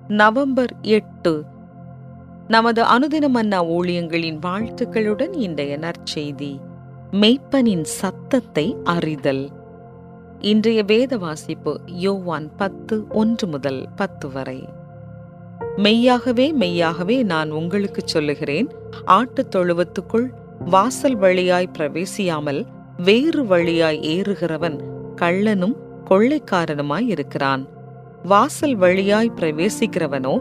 November 8. நமது அனுதின மன்னா ஊழியங்களின் வாழ்த்துக்களுடன் இன்றைய நற்செய்தி, மெய்ப்பனின் சத்தத்தை அறிதல். இன்றைய வேத வாசிப்பு யோவான் 10:1-10 வரை. மெய்யாகவே மெய்யாகவே நான் உங்களுக்கு சொல்லுகிறேன், ஆட்டுத் தொழுவத்துக்குள் வாசல் வழியாய் பிரவேசியாமல் வேறு வழியாய் ஏறுகிறவன் கள்ளனும் கொள்ளைக்காரனுமாய் இருக்கிறான். வாசல் வழியாய் பிரவேசிக்கிறவனோ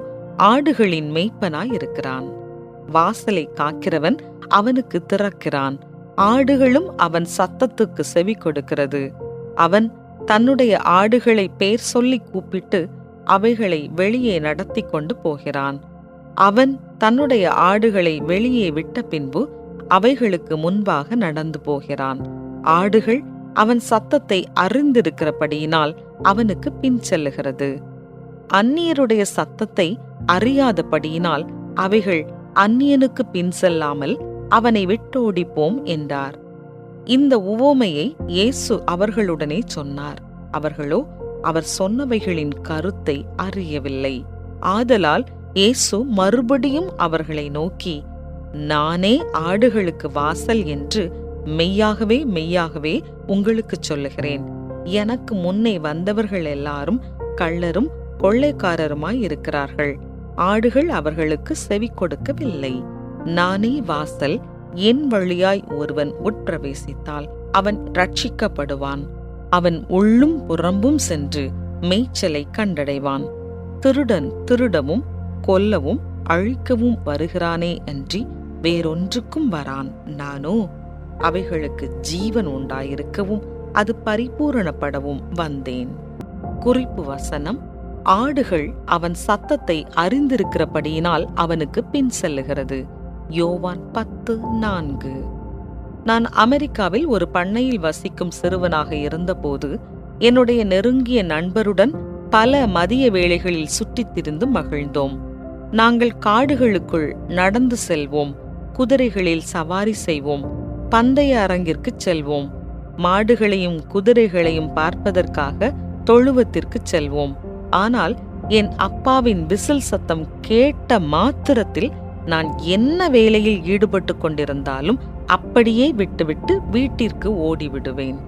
ஆடுகளின் மேய்ப்பனாய் இருக்கிறான். வாசலை காக்கிறவன் அவனுக்கு திறக்கிறான். ஆடுகளும் அவன் சத்தத்துக்கு செவி கொடுக்கிறது. அவன் தன்னுடைய ஆடுகளை பேர் சொல்லி கூப்பிட்டு அவைகளை வெளியே நடத்தி கொண்டு போகிறான். அவன் தன்னுடைய ஆடுகளை வெளியே விட்ட பின்பு அவைகளுக்கு முன்பாக நடந்து போகிறான். ஆடுகள் அவன் சத்தத்தை அறிந்திருக்கிறபடியினால் அவனுக்கு பின் செல்லுகிறது. அந்நியருடைய சத்தத்தை அறியாதபடியினால் அவைகள் அந்நியனுக்கு பின் செல்லாமல் அவனை விட்டோடிப்போம் என்றார். இந்த உவமையை இயேசு அவர்களுடனே சொன்னார். அவர்களோ அவர் சொன்னவைகளின் கருத்தை அறியவில்லை. ஆதலால் இயேசு மறுபடியும் அவர்களை நோக்கி, நானே ஆடுகளுக்கு வாசல் என்று மெய்யாகவே மெய்யாகவே உங்களுக்கு சொல்லுகிறேன். எனக்கு முன்னே வந்தவர்கள் எல்லாரும் கள்ளரும் கொள்ளைக்காரருமாய் இருக்கிறார்கள். ஆடுகள் அவர்களுக்கு செவி கொடுக்கவில்லை. நானே வாசல். என் வழியாய் ஒருவன் உட்பிரவேசித்தால் அவன் ரட்சிக்கப்படுவான். அவன் உள்ளும் புறம்பும் சென்று மேய்ச்சலை கண்டடைவான். திருடன் திருடவும் கொல்லவும் அழிக்கவும் வருகிறானே அன்றி வேறொன்றுக்கும் வரான். நானோ அவைகளுக்கு ஜீவன் உண்டாயிருக்கவும் அது பரிபூரணப்படவும் வந்தேன். குறிப்பு வசனம்: ஆடுகள் அவன் சத்தத்தை அறிந்திருக்கிறபடியினால் அவனுக்கு பின் செல்லுகிறது. யோவான் 10:4. நான் அமெரிக்காவில் ஒரு பண்ணையில் வசிக்கும் சிறுவனாக இருந்தபோது என்னுடைய நெருங்கிய நண்பருடன் பல மதிய வேளைகளில் சுற்றித் திரிந்து மகிழ்ந்தோம். நாங்கள் காடுகளுக்குள் நடந்து செல்வோம், குதிரைகளில் சவாரி செய்வோம், பந்தய அரங்கிற்கு செல்வோம், மாடுகளையும் குதிரைகளையும் பார்ப்பதற்காக தொழுவத்திற்கு செல்வோம். ஆனால் என் அப்பாவின் விசில் சத்தம் கேட்ட மாத்திரத்தில் நான் என்ன வேலையில் ஈடுபட்டு கொண்டிருந்தாலும் அப்படியே விட்டுவிட்டு வீட்டிற்கு ஓடிவிடுவேன்.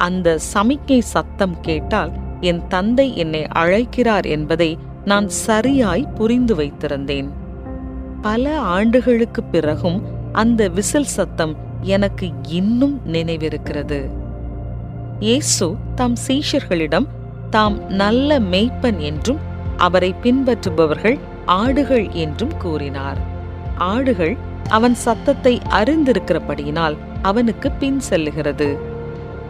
அந்த சமிக்ஞை சத்தம் கேட்டால் என் தந்தை என்னை அழைக்கிறார் என்பதை நான் சரியாய் புரிந்து வைத்திருந்தேன். பல ஆண்டுகளுக்கு பிறகும் அந்த விசில் சத்தம் எனக்கு இன்னும் நினைவிருக்கிறது. இயேசு தம் சீஷர்களிடம் தாம் நல்ல மேய்ப்பன் என்றும் அவரை பின்பற்றுபவர்கள் ஆடுகள் என்றும் கூறினார். ஆடுகள் அவன் சத்தத்தை அறிந்திருக்கிறபடியினால் அவனுக்கு பின் செல்லுகிறது.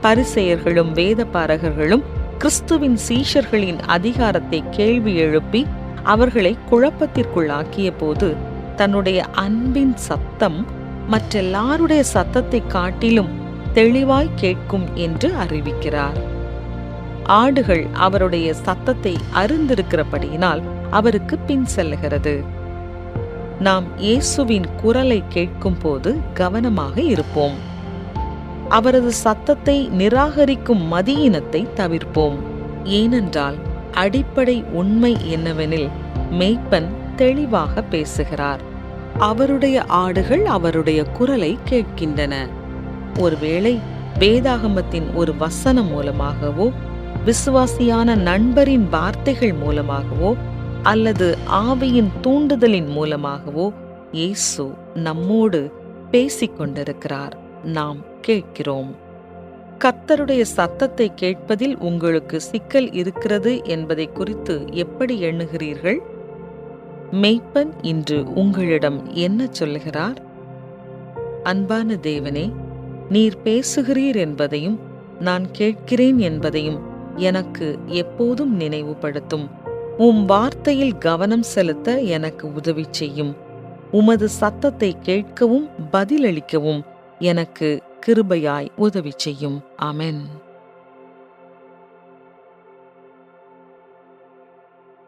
பரிசேயர்களும் வேதபாரகர்களும் கிறிஸ்துவின் சீஷர்களின் அதிகாரத்தை கேள்வி எழுப்பி அவர்களை குழப்பத்திற்குள்ளாக்கிய போது தன்னுடைய அன்பின் சத்தம் மற்றெல்லாருடைய சத்தத்தை காட்டிலும் தெளிவாய் கேட்கும் என்று அறிவிக்கிறார். ஆடுகள் அவருடைய சத்தத்தை அறிந்திருக்கிறபடியினால் அவருக்கு பின் செல்லுகிறது. நாம் இயேசுவின் குரலை கேட்கும் போது கவனமாக இருப்போம். அவரது சத்தத்தை நிராகரிக்கும் மதியினத்தை தவிர்ப்போம். ஏனென்றால் அடிப்படை உண்மை என்னவெனில், மேய்ப்பன் தெளிவாக பேசுகிறார். அவருடைய ஆடுகள் அவருடைய குரலை கேட்கின்றன. ஒருவேளை வேதாகமத்தின் ஒரு வசனம் மூலமாகவோ, விசுவாசியான நண்பரின் வார்த்தைகள் மூலமாகவோ அல்லது ஆவியின் தூண்டுதலின் மூலமாகவோ இயேசு நம்மோடு பேசிக்கொண்டிருக்கிறார். நாம் கேட்கிறோம். கர்த்தருடைய சத்தத்தை கேட்பதில் உங்களுக்கு சிக்கல் இருக்கிறது என்பதை குறித்து எப்படி எண்ணுகிறீர்கள்? மேய்ப்பன் இன்று உங்களிடம் என்ன சொல்லுகிறார்? அன்பான தேவனே, நீர் பேசுகிறீர் என்பதையும் நான் கேட்கிறேன் என்பதையும் எனக்கு எப்போதும் நினைவுபடுத்தும். உம் வார்த்தையில் கவனம் செலுத்த எனக்கு உதவி செய்யும். உமது சத்தத்தை கேட்கவும் பதிலளிக்கவும் எனக்கு கிருபையாய் உதவி செய்யும். ஆமென்.